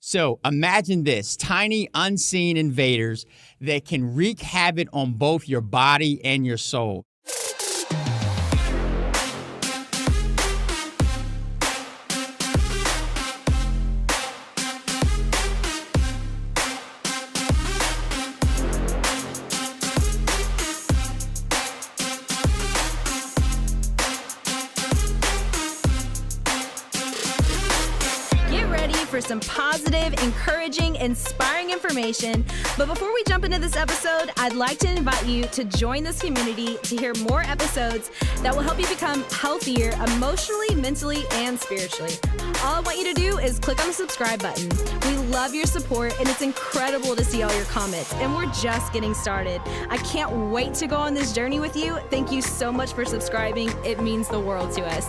So imagine this, tiny unseen invaders that can wreak havoc on both your body and your soul. For some positive, encouraging, inspiring information. But before we jump into this episode, I'd like to invite you to join this community to hear more episodes that will help you become healthier emotionally, mentally, and spiritually. All I want you to do is click on the subscribe button. We love your support, and it's incredible to see all your comments, and we're just getting started. I can't wait to go on this journey with you. Thank you so much for subscribing. It means the world to us.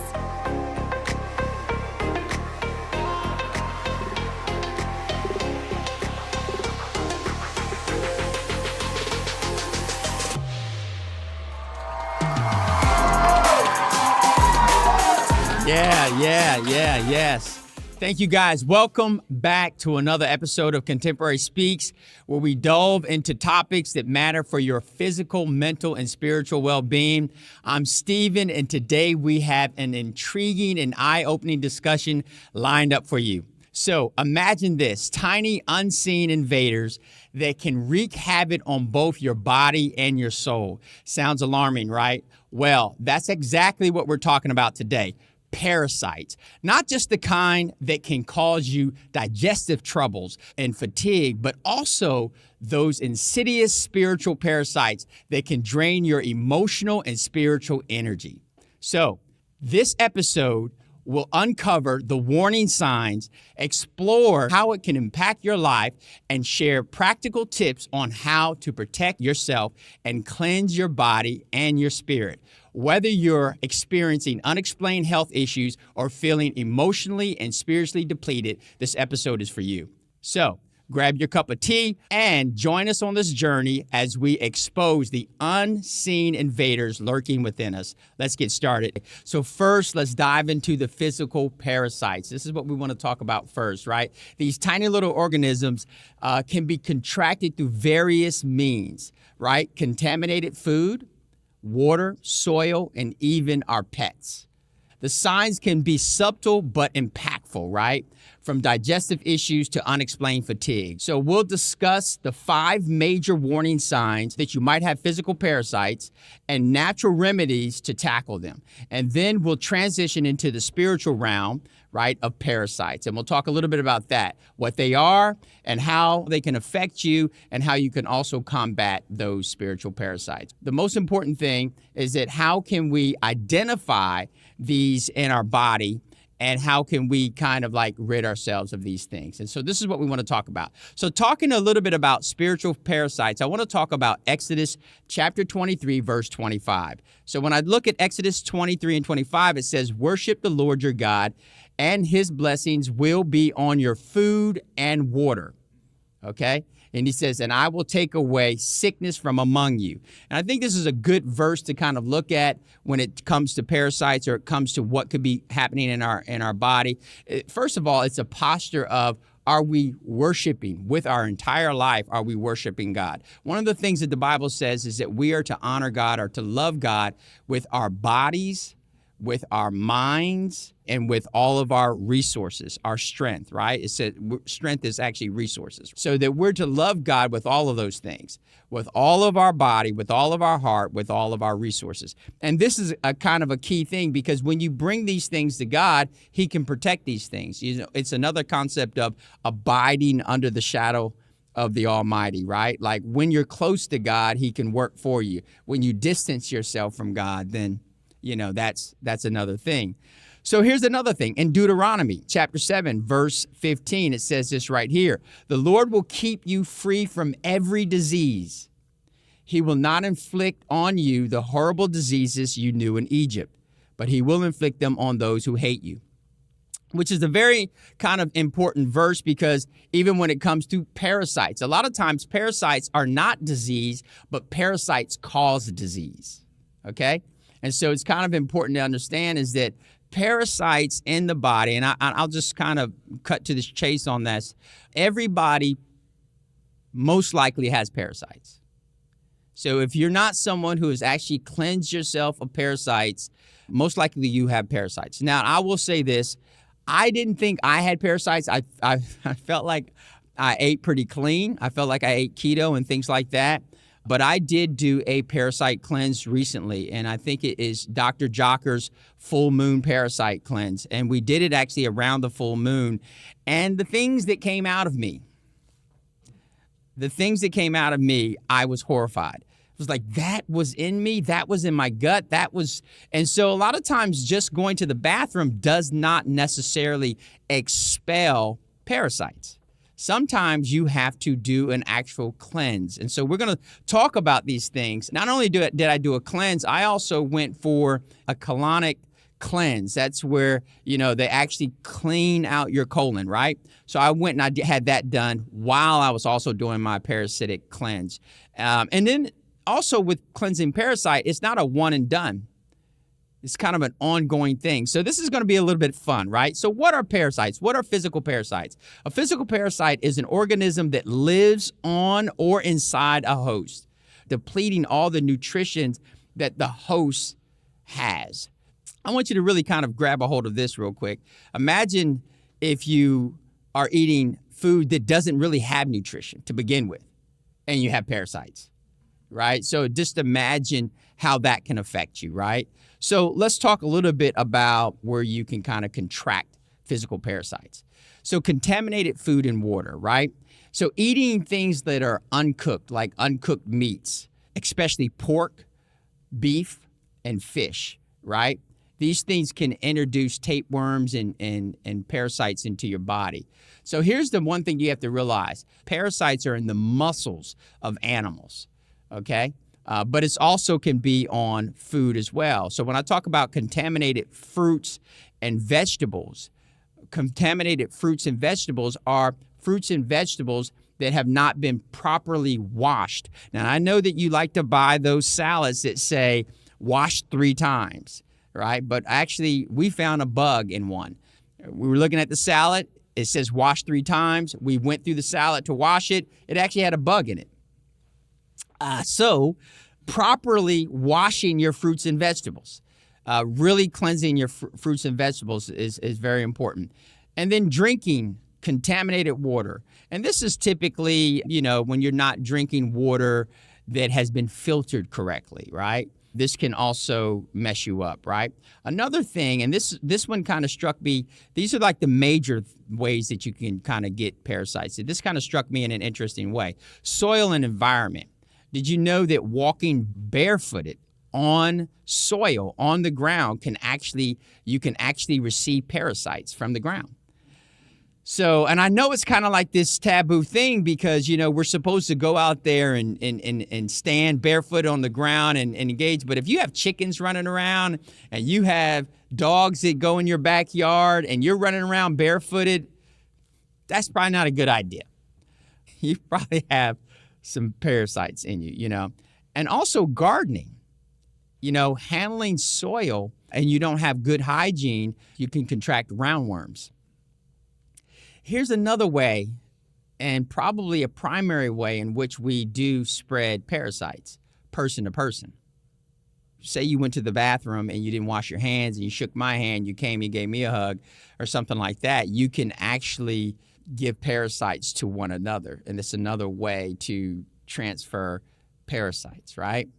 Yes. Thank you guys. Welcome back to another episode of Contemporary Speaks, where we delve into topics that matter for your physical, mental, and spiritual well-being. I'm Stephen, and today we have an intriguing and eye-opening discussion lined up for you. So imagine this, tiny unseen invaders that can wreak havoc on both your body and your soul. Sounds alarming, right? Well, that's exactly what we're talking about today. Parasites, not just the kind that can cause you digestive troubles and fatigue, but also those insidious spiritual parasites that can drain your emotional and spiritual energy. So this episode will uncover the warning signs, explore how it can impact your life, and share practical tips on how to protect yourself and cleanse your body and your spirit. Whether you're experiencing unexplained health issues or feeling emotionally and spiritually depleted, this episode is for you. So grab your cup of tea and join us on this journey as we expose the unseen invaders lurking within us. Let's get started. So first, let's dive into the physical parasites. This is what we want to talk about first, right? These tiny little organisms can be contracted through various means, right? Contaminated food, water, soil, and even our pets. The signs can be subtle but impactful, right? From digestive issues to unexplained fatigue. So we'll discuss the 5 major warning signs that you might have physical parasites and natural remedies to tackle them. And then we'll transition into the spiritual realm, right, of parasites. And we'll talk a little bit about that, what they are and how they can affect you and how you can also combat those spiritual parasites. The most important thing is that how can we identify these in our body and how can we kind of like rid ourselves of these things? And so this is what we want to talk about. So talking a little bit about spiritual parasites, I want to talk about Exodus chapter 23, verse 25. So when I look at Exodus 23 and 25, it says, worship the Lord your God, and his blessings will be on your food and water. Okay? And he says, and I will take away sickness from among you. And I think this is a good verse to kind of look at when it comes to parasites or it comes to what could be happening in our body. First of all, it's a posture of, are we worshiping with our entire life? Are we worshiping God? One of the things that the Bible says is that we are to honor God or to love God with our bodies, with our minds, and with all of our resources, our strength, right? It said strength is actually resources. So that we're to love God with all of those things, with all of our body, with all of our heart, with all of our resources. And this is a kind of a key thing because when you bring these things to God, he can protect these things. You know, it's another concept of abiding under the shadow of the Almighty, right? Like when you're close to God, he can work for you. When you distance yourself from God, then that's another thing. So here's another thing. In Deuteronomy chapter 7, verse 15, it says this right here. The Lord will keep you free from every disease. He will not inflict on you the horrible diseases you knew in Egypt, but he will inflict them on those who hate you. Which is a very kind of important verse because even when it comes to parasites, a lot of times parasites are not disease, but parasites cause disease. Okay? And so it's kind of important to understand is that parasites in the body, and I'll just kind of cut to the chase on this. Everybody most likely has parasites. So if you're not someone who has actually cleansed yourself of parasites, most likely you have parasites. Now, I will say this. I didn't think I had parasites. I felt like I ate pretty clean. I felt like I ate keto and things like that. But I did do a parasite cleanse recently, and I think it is Dr. Jocker's full moon parasite cleanse. And we did it actually around the full moon. And the things that came out of me, I was horrified. It was like, that was in me, that was in my gut, and so a lot of times just going to the bathroom does not necessarily expel parasites. Sometimes you have to do an actual cleanse. And so we're going to talk about these things. Not only did I do a cleanse, I also went for a colonic cleanse. That's where, they actually clean out your colon, right? So I went and I had that done while I was also doing my parasitic cleanse. And then also with cleansing parasite, it's not a one and done. It's kind of an ongoing thing. So this is going to be a little bit fun, right? So what are parasites? What are physical parasites? A physical parasite is an organism that lives on or inside a host, depleting all the nutrition that the host has. I want you to really kind of grab a hold of this real quick. Imagine if you are eating food that doesn't really have nutrition to begin with, and you have parasites, right? So just imagine how that can affect you, right? So let's talk a little bit about where you can kind of contract physical parasites. So contaminated food and water, right? So eating things that are uncooked, like uncooked meats, especially pork, beef, and fish, right? These things can introduce tapeworms and parasites into your body. So here's the one thing you have to realize. Parasites are in the muscles of animals, okay? But it's also can be on food as well. So when I talk about contaminated fruits and vegetables, contaminated fruits and vegetables are fruits and vegetables that have not been properly washed. Now, I know that you like to buy those salads that say washed 3 times, right? But actually, we found a bug in one. We were looking at the salad. It says wash 3 times. We went through the salad to wash it. It actually had a bug in it. So properly washing your fruits and vegetables, really cleansing your fruits and vegetables is very important. And then drinking contaminated water. And this is typically, when you're not drinking water that has been filtered correctly, right? This can also mess you up, right? Another thing, and this one kind of struck me, these are like the major ways that you can kind of get parasites. This kind of struck me in an interesting way. Soil and environment. Did you know that walking barefooted on soil, on the ground, you can actually receive parasites from the ground? So, and I know it's kind of like this taboo thing because, we're supposed to go out there and stand barefoot on the ground and engage. But if you have chickens running around and you have dogs that go in your backyard and you're running around barefooted, that's probably not a good idea. You probably have some parasites in you, And also gardening, handling soil and you don't have good hygiene, you can contract roundworms. Here's another way, and probably a primary way in which we do spread parasites, person to person. Say you went to the bathroom and you didn't wash your hands and you shook my hand, you came, you gave me a hug or something like that. You can actually give parasites to one another. And it's another way to transfer parasites, right?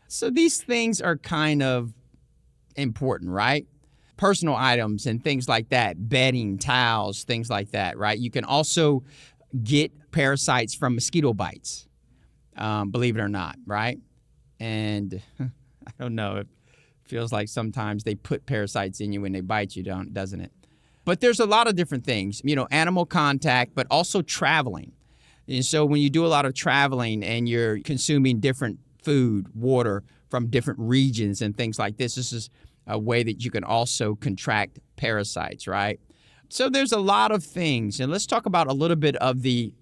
So these things are kind of important, right? Personal items and things like that, bedding, towels, things like that, right? You can also get parasites from mosquito bites, believe it or not, right? And I don't know, it feels like sometimes they put parasites in you when they bite you, doesn't it? But there's a lot of different things, animal contact, but also traveling. And so when you do a lot of traveling and you're consuming different food, water from different regions and things like this is a way that you can also contract parasites, right? So there's a lot of things. And let's talk about a little bit of the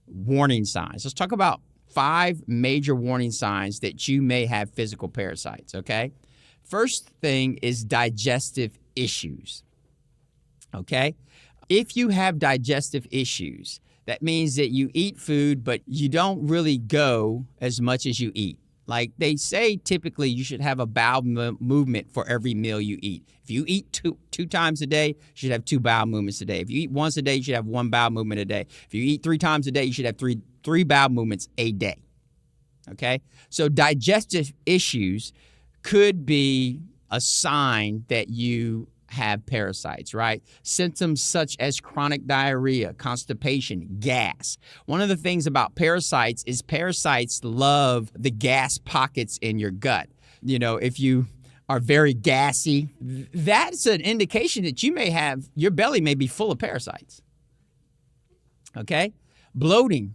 warning signs. Let's talk about 5 major warning signs that you may have physical parasites, okay? First thing is digestive issues. Okay? If you have digestive issues, that means that you eat food, but you don't really go as much as you eat. Like they say, typically you should have a bowel movement for every meal you eat. If you eat two times a day, you should have 2 bowel movements a day. If you eat once a day, you should have 1 bowel movement a day. If you eat 3 times a day, you should have three bowel movements a day. Okay? So digestive issues could be a sign that you have parasites, right? Symptoms such as chronic diarrhea, constipation, gas. One of the things about parasites is parasites love the gas pockets in your gut. You know, if you are very gassy, that's an indication that your belly may be full of parasites. Okay? Bloating,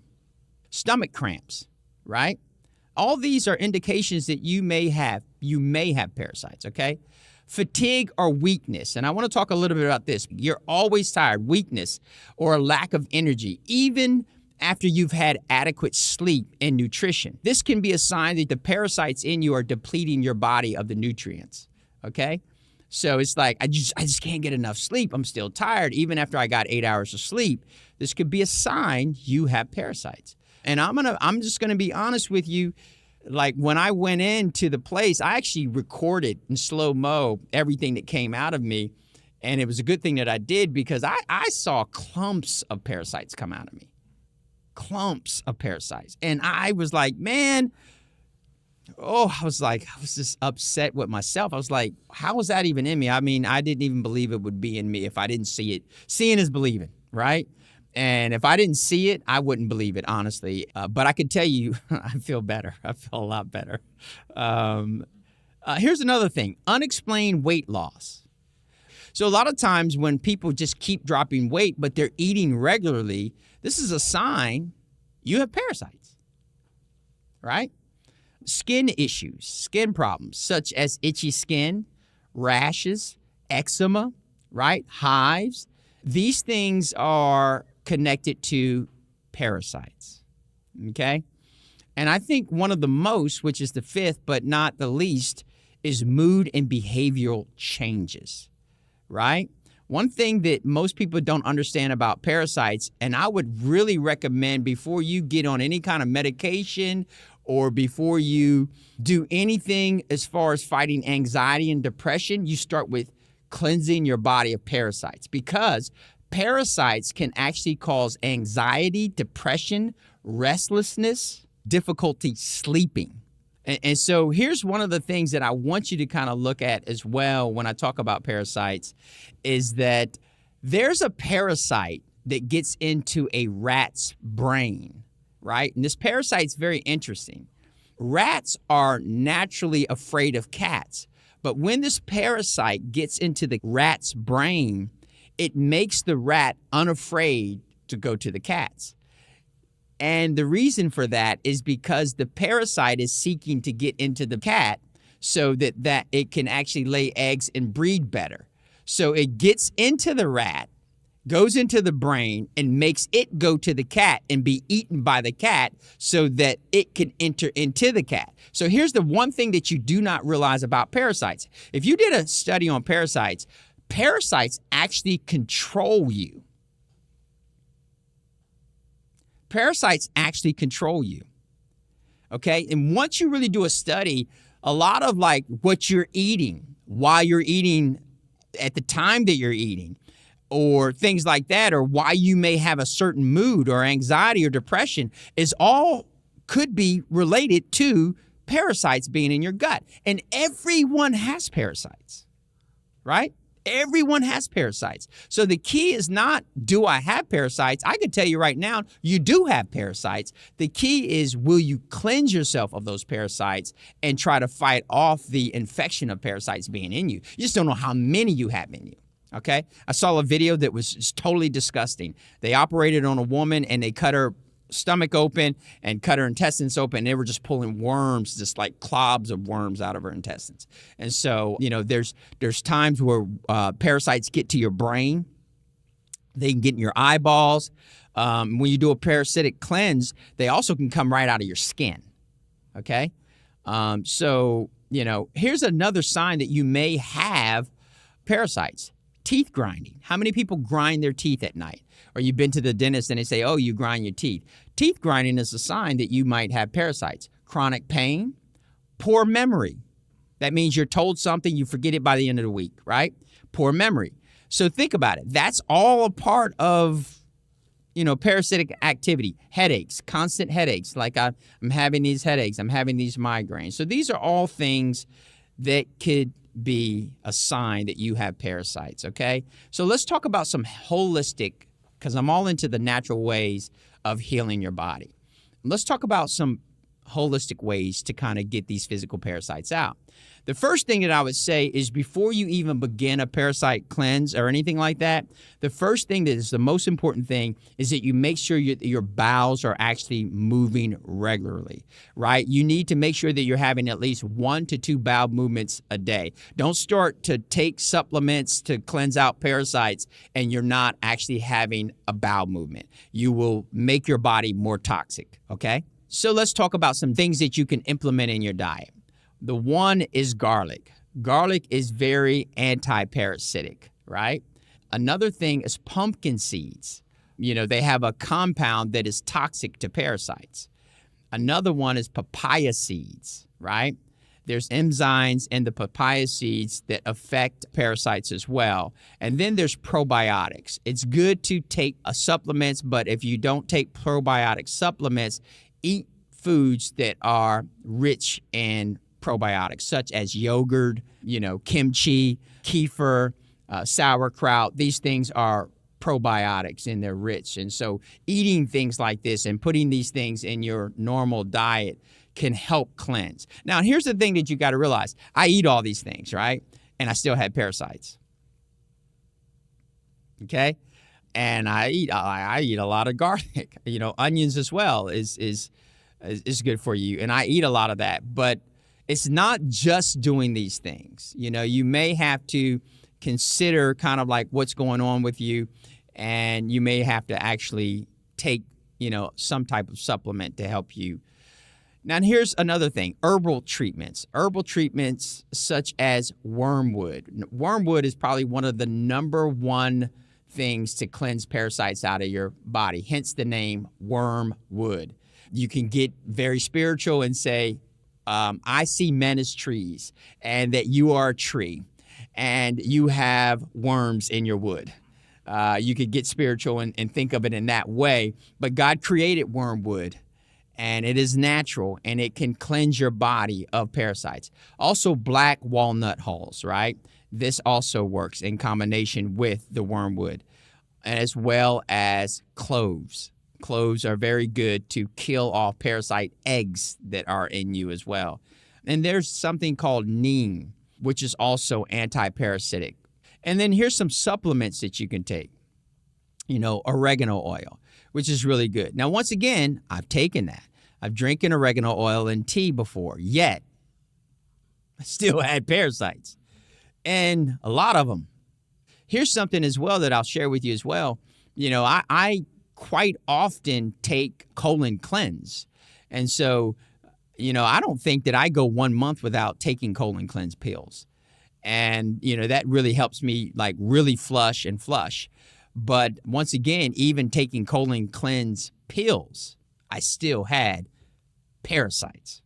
stomach cramps, right? All these are indications that you may have parasites, okay? Fatigue or weakness. And I want to talk a little bit about this. You're always tired, weakness, or a lack of energy, even after you've had adequate sleep and nutrition. This can be a sign that the parasites in you are depleting your body of the nutrients, okay? So it's like, I just can't get enough sleep. I'm still tired, even after I got 8 hours of sleep. This could be a sign you have parasites. And I'm just gonna be honest with you. Like when I went into the place, I actually recorded in slow-mo everything that came out of me. And it was a good thing that I did because I saw clumps of parasites come out of me. Clumps of parasites. And I was like, man, I was just upset with myself. I was like, how was that even in me? I mean, I didn't even believe it would be in me if I didn't see it. Seeing is believing, right? And if I didn't see it, I wouldn't believe it, honestly. But I could tell you, I feel better. I feel a lot better. Here's another thing, unexplained weight loss. So a lot of times when people just keep dropping weight, but they're eating regularly, this is a sign you have parasites, right? Skin issues, skin problems, such as itchy skin, rashes, eczema, right? Hives. These things are connected to parasites, okay? And I think one of the most, which is the 5th, but not the least, is mood and behavioral changes, right? One thing that most people don't understand about parasites, and I would really recommend before you get on any kind of medication or before you do anything as far as fighting anxiety and depression, you start with cleansing your body of parasites, because parasites can actually cause anxiety, depression, restlessness, difficulty sleeping. And so here's one of the things that I want you to kind of look at as well when I talk about parasites is that there's a parasite that gets into a rat's brain, right? And this parasite's very interesting. Rats are naturally afraid of cats, but when this parasite gets into the rat's brain, it makes the rat unafraid to go to the cats. And the reason for that is because the parasite is seeking to get into the cat so that it can actually lay eggs and breed better. So it gets into the rat, goes into the brain, and makes it go to the cat and be eaten by the cat so that it can enter into the cat. So here's the one thing that you do not realize about parasites. If you did a study on parasites actually control you. Parasites actually control you, okay? And once you really do a study, a lot of like what you're eating, why you're eating at the time that you're eating, or things like that, or why you may have a certain mood or anxiety or depression is all could be related to parasites being in your gut. And everyone has parasites, right? Everyone has parasites. So the key is not, do I have parasites? I can tell you right now, you do have parasites. The key is, will you cleanse yourself of those parasites and try to fight off the infection of parasites being in you? You just don't know how many you have in you. Okay? I saw a video that was just totally disgusting. They operated on a woman and they cut her stomach open and cut her intestines open. They were just pulling worms, just like clobs of worms out of her intestines. And so, you know, there's times where parasites get to your brain. They can get in your eyeballs. When you do a parasitic cleanse, they also can come right out of your skin. Okay? So, you know, here's another sign that you may have parasites. Teeth grinding. How many people grind their teeth at night? Or you've been to the dentist and they say, oh, you grind your teeth. Teeth grinding is a sign that you might have parasites. Chronic pain, poor memory. That means you're told something, you forget it by the end of the week, right? Poor memory. So think about it. That's all a part of, parasitic activity. Headaches, constant headaches. Like I'm having these headaches. I'm having these migraines. So these are all things that could be a sign that you have parasites, okay? So let's talk about some holistic, because I'm all into the natural ways of healing your body. Let's talk about some holistic ways to kind of get these physical parasites out. The first thing that I would say is before you even begin a parasite cleanse or anything like that, the first thing that is the most important thing is that you make sure your bowels are actually moving regularly, right? You need to make sure that you're having at least 1 to 2 bowel movements a day. Don't start to take supplements to cleanse out parasites and you're not actually having a bowel movement. You will make your body more toxic, okay? So let's talk about some things that you can implement in your diet. The one is garlic. Garlic is very anti-parasitic, right? Another thing is pumpkin seeds. They have a compound that is toxic to parasites. Another one is papaya seeds, right? There's enzymes in the papaya seeds that affect parasites as well. And then there's probiotics. It's good to take supplements, but if you don't take probiotic supplements, eat foods that are rich in probiotics, such as yogurt, kimchi, kefir, sauerkraut. These things are probiotics and they're rich. And so eating things like this and putting these things in your normal diet can help cleanse. Now, here's the thing that you got to realize. I eat all these things, right? And I still had parasites. Okay? And I eat a lot of garlic. Onions as well is good for you. And I eat a lot of that. But it's not just doing these things. You may have to consider kind of like what's going on with you, and you may have to actually take, some type of supplement to help you. Now, here's another thing, herbal treatments. Herbal treatments such as wormwood. Wormwood is probably one of the number one things to cleanse parasites out of your body, hence the name wormwood. You can get very spiritual and say, I see men as trees, and that you are a tree, and you have worms in your wood. You could get spiritual and think of it in that way, but God created wormwood, and it is natural, and it can cleanse your body of parasites. Also, black walnut hulls, right? This also works in combination with the wormwood, as well as cloves. Cloves are very good to kill off parasite eggs that are in you as well. And there's something called neem, which is also anti-parasitic. And then here's some supplements that you can take. Oregano oil, which is really good. Now, once again, I've taken that. I've drinking oregano oil in tea before, yet I still had parasites, and a lot of them. Here's something as well that I'll share with you as well. I quite often take colon cleanse. And so, I don't think that I go 1 month without taking colon cleanse pills. And, that really helps me like really flush. But once again, even taking colon cleanse pills, I still had parasites.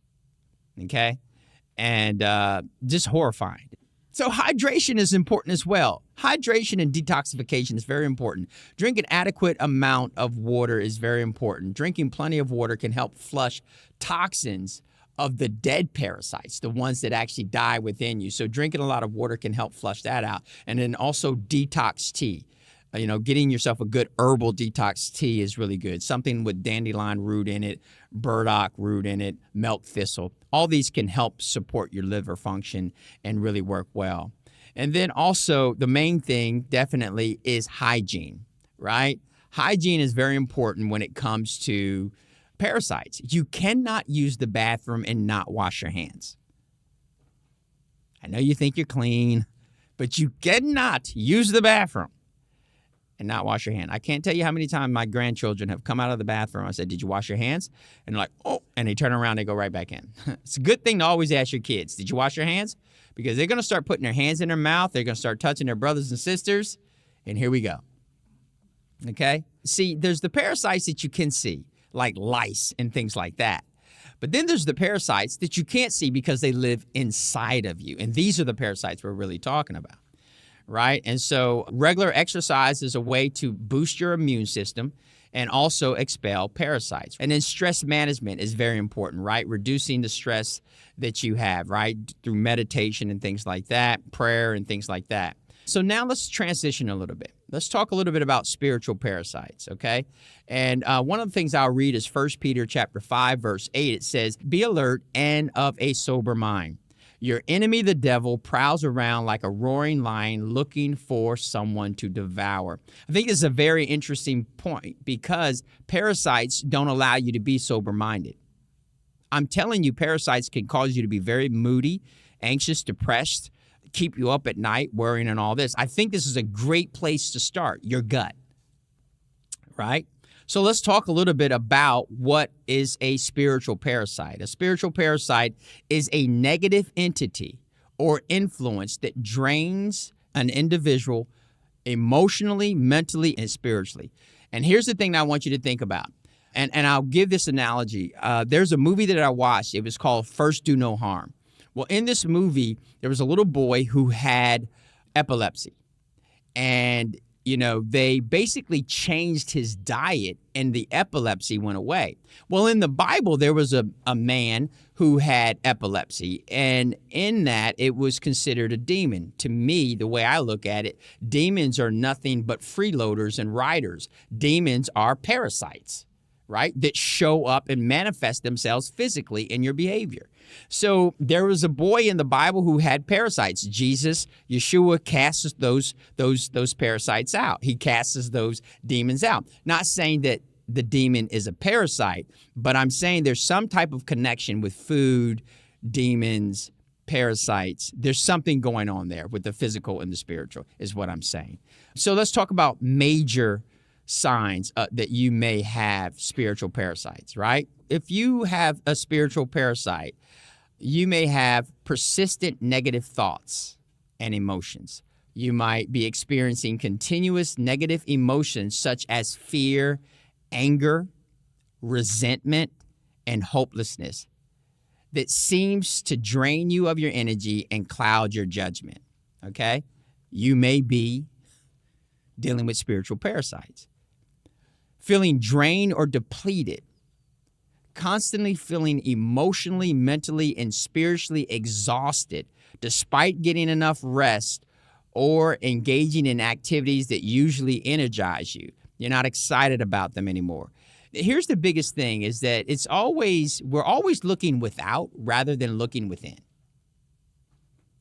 Okay? And just horrifying. So hydration is important as well. Hydration and detoxification is very important. Drinking adequate amount of water is very important. Drinking plenty of water can help flush toxins of the dead parasites, the ones that actually die within you. So drinking a lot of water can help flush that out. And then also detox tea. Getting yourself a good herbal detox tea is really good. Something with dandelion root in it, burdock root in it, milk thistle. All these can help support your liver function and really work well. And then also the main thing definitely is hygiene, right? Hygiene is very important when it comes to parasites. You cannot use the bathroom and not wash your hands. I know you think you're clean, but you cannot use the bathroom and not wash your hand. I can't tell you how many times my grandchildren have come out of the bathroom. I said, did you wash your hands? And they're like, oh, and they turn around, they go right back in. It's a good thing to always ask your kids, did you wash your hands? Because they're going to start putting their hands in their mouth. They're going to start touching their brothers and sisters. And here we go. Okay? See, there's the parasites that you can see, like lice and things like that. But then there's the parasites that you can't see because they live inside of you. And these are the parasites we're really talking about. Right? And so regular exercise is a way to boost your immune system and also expel parasites. And then stress management is very important, right? Reducing the stress that you have, right? Through meditation and things like that, prayer and things like that. So now let's transition a little bit. Let's talk a little bit about spiritual parasites, okay? And one of the things I'll read is 1 Peter chapter 5, verse 8. It says, be alert and of a sober mind. Your enemy, the devil, prowls around like a roaring lion looking for someone to devour. I think this is a very interesting point because parasites don't allow you to be sober-minded. I'm telling you, parasites can cause you to be very moody, anxious, depressed, keep you up at night, worrying and all this. I think this is a great place to start, your gut, right? So let's talk a little bit about what is a spiritual parasite. A spiritual parasite is a negative entity or influence that drains an individual emotionally, mentally, and spiritually. And here's the thing that I want you to think about. And I'll give this analogy. There's a movie that I watched. It was called First Do No Harm. Well, in this movie, there was a little boy who had epilepsy. And they basically changed his diet and the epilepsy went away. Well, in the Bible, there was a man who had epilepsy, and in that, it was considered a demon. To me, the way I look at it, demons are nothing but freeloaders and riders. Demons are parasites, right, that show up and manifest themselves physically in your behavior. So there was a boy in the Bible who had parasites. Yeshua casts those parasites out. He casts those demons out. Not saying that the demon is a parasite, but I'm saying there's some type of connection with food, demons, parasites. There's something going on there with the physical and the spiritual is what I'm saying. So let's talk about major signs that you may have spiritual parasites, right? If you have a spiritual parasite, you may have persistent negative thoughts and emotions. You might be experiencing continuous negative emotions such as fear, anger, resentment, and hopelessness that seems to drain you of your energy and cloud your judgment, okay? You may be dealing with spiritual parasites. Feeling drained or depleted, constantly feeling emotionally, mentally, and spiritually exhausted despite getting enough rest or engaging in activities that usually energize you. You're not excited about them anymore. Here's the biggest thing is that we're always looking without rather than looking within.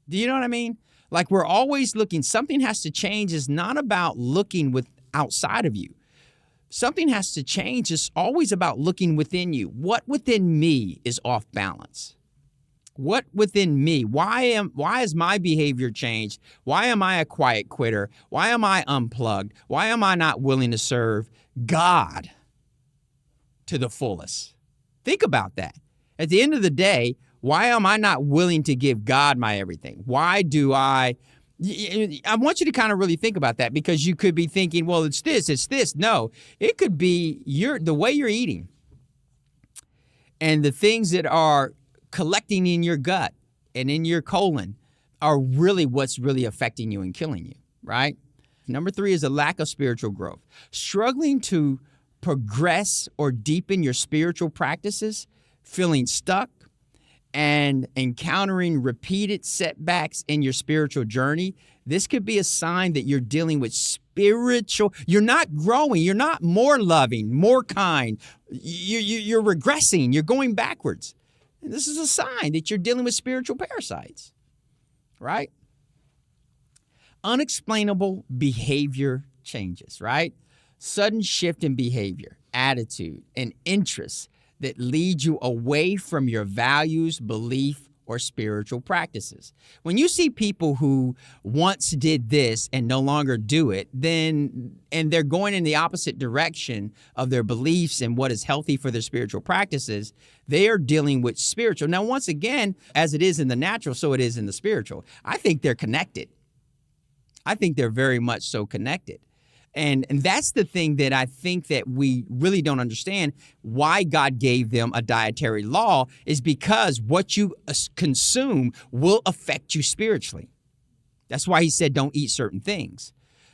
Do you know what I mean? Like we're always looking, something has to change. It's not about looking outside of you. Something has to change. It's always about looking within you. What within me is off balance? What within me? Why is my behavior changed? Why am I a quiet quitter? Why am I unplugged? Why am I not willing to serve God to the fullest? Think about that. At the end of the day, why am I not willing to give God my everything? Why do I want you to kind of really think about that because you could be thinking, well, it's this. No, it could be the way you're eating and the things that are collecting in your gut and in your colon are really what's really affecting you and killing you, right? Number 3 is a lack of spiritual growth. Struggling to progress or deepen your spiritual practices, feeling stuck, and encountering repeated setbacks in your spiritual journey, this could be a sign that you're dealing with you're not growing, you're not more loving, more kind, you're regressing, you're going backwards. And this is a sign that you're dealing with spiritual parasites, right? Unexplainable behavior changes, right? Sudden shift in behavior, attitude, and interests that lead you away from your values, belief, or spiritual practices. When you see people who once did this and no longer do it, and they're going in the opposite direction of their beliefs and what is healthy for their spiritual practices, they are dealing with spiritual. Now, once again, as it is in the natural, so it is in the spiritual. I think they're connected. I think they're very much so connected. And that's the thing that I think that we really don't understand. Why God gave them a dietary law is because what you consume will affect you spiritually. That's why he said don't eat certain things.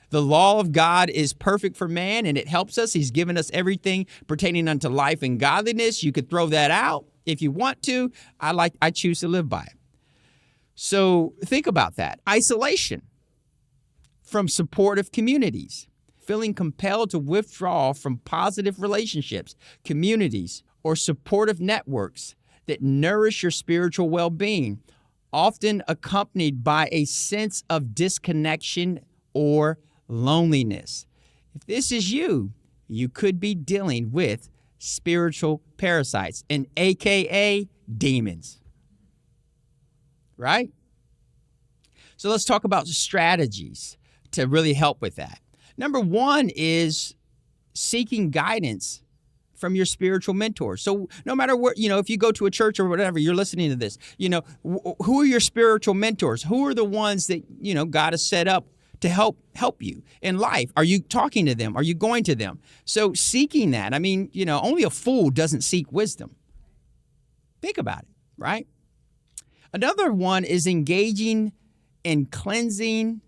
The law of God is perfect for man, and it helps us. He's given us everything pertaining unto life and godliness. You could throw that out if you want to. I choose to live by it. So think about that. Isolation from supportive communities. Feeling compelled to withdraw from positive relationships, communities, or supportive networks that nourish your spiritual well-being, often accompanied by a sense of disconnection or loneliness. If this is you, you could be dealing with spiritual parasites, and AKA demons. Right? So let's talk about strategies to really help with that. Number one is seeking guidance from your spiritual mentors. So no matter what, if you go to a church or whatever, you're listening to this, who are your spiritual mentors? Who are the ones that, God has set up to help you in life? Are you talking to them? Are you going to them? So seeking that, only a fool doesn't seek wisdom. Think about it, right? Another one is engaging in cleansing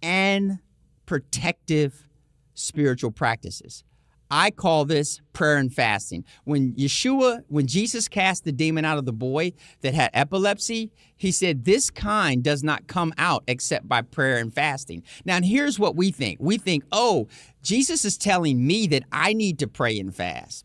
and protective spiritual practices. I call this prayer and fasting. When Jesus cast the demon out of the boy that had epilepsy, he said, this kind does not come out except by prayer and fasting. Now, here's what we think. We think, oh, Jesus is telling me that I need to pray and fast.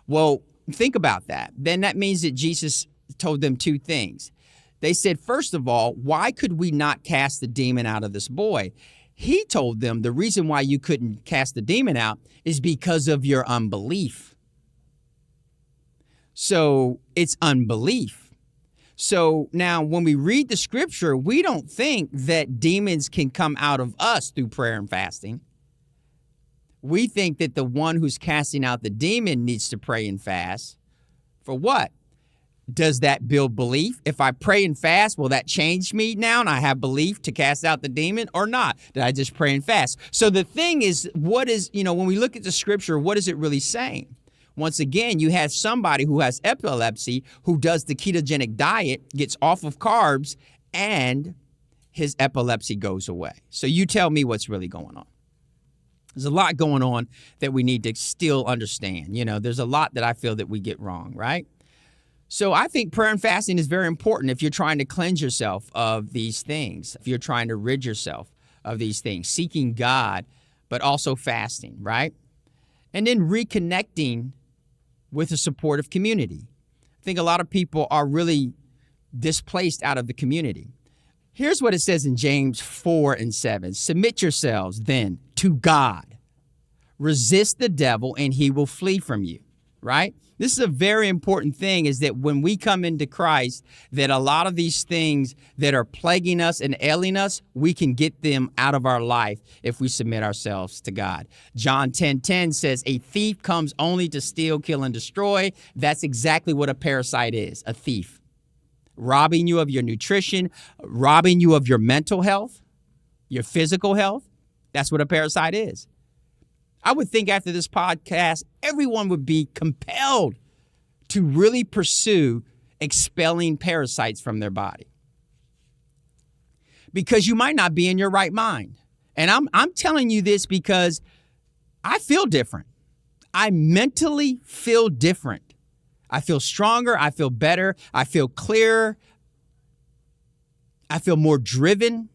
Well, think about that. Then that means that Jesus told them two things. They said, first of all, why could we not cast the demon out of this boy? He told them the reason why you couldn't cast the demon out is because of your unbelief. So it's unbelief. So now when we read the scripture, we don't think that demons can come out of us through prayer and fasting. We think that the one who's casting out the demon needs to pray and fast. For what? Does that build belief? If I pray and fast, will that change me now and I have belief to cast out the demon or not? Did I just pray and fast? So the thing is, when we look at the scripture, what is it really saying? Once again, you have somebody who has epilepsy who does the ketogenic diet, gets off of carbs, and his epilepsy goes away. So you tell me what's really going on. There's a lot going on that we need to still understand. There's a lot that I feel that we get wrong, right? So I think prayer and fasting is very important if you're trying to cleanse yourself of these things, if you're trying to rid yourself of these things, seeking God, but also fasting, right? And then reconnecting with a supportive community. I think a lot of people are really displaced out of the community. Here's what it says in James 4:7. Submit yourselves then to God. Resist the devil and he will flee from you, right? This is a very important thing, is that when we come into Christ, that a lot of these things that are plaguing us and ailing us, we can get them out of our life if we submit ourselves to God. John 10:10 says, a thief comes only to steal, kill, and destroy. That's exactly what a parasite is, a thief. Robbing you of your nutrition, robbing you of your mental health, your physical health. That's what a parasite is. I would think after this podcast, everyone would be compelled to really pursue expelling parasites from their body. Because you might not be in your right mind. And I'm telling you this because I feel different. I mentally feel different. I feel stronger. I feel better. I feel clearer. I feel more driven,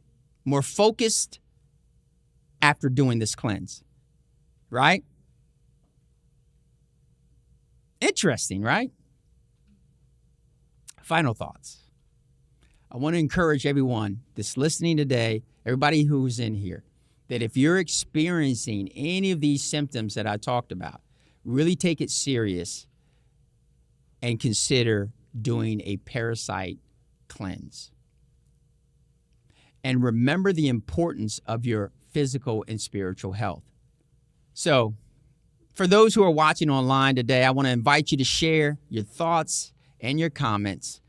more focused after doing this cleanse. Right? Interesting, right? Final thoughts. I want to encourage everyone that's listening today, everybody who's in here, that if you're experiencing any of these symptoms that I talked about, really take it serious and consider doing a parasite cleanse. And remember the importance of your physical and spiritual health. So, for those who are watching online today, I want to invite you to share your thoughts and your comments,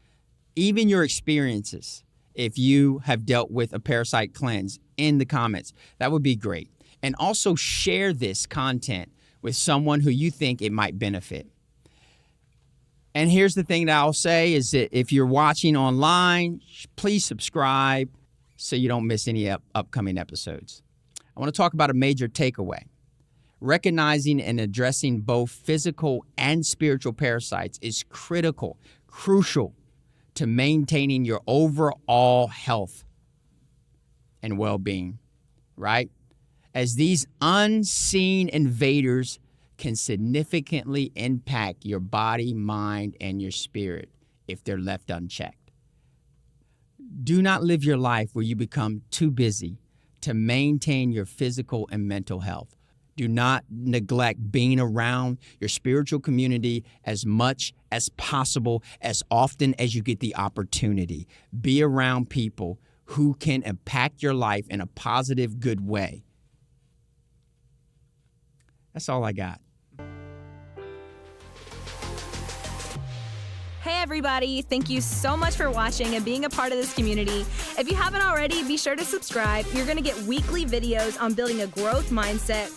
even your experiences, if you have dealt with a parasite cleanse in the comments. That would be great. And also share this content with someone who you think it might benefit. And here's the thing that I'll say is that if you're watching online, please subscribe so you don't miss any upcoming episodes. I want to talk about a major takeaway. Recognizing and addressing both physical and spiritual parasites is crucial to maintaining your overall health and well-being, right? As these unseen invaders can significantly impact your body, mind, and your spirit if they're left unchecked. Do not live your life where you become too busy to maintain your physical and mental health. Do not neglect being around your spiritual community as much as possible, as often as you get the opportunity. Be around people who can impact your life in a positive, good way. That's all I got. Hey everybody, thank you so much for watching and being a part of this community. If you haven't already, be sure to subscribe. You're going to get weekly videos on building a growth mindset,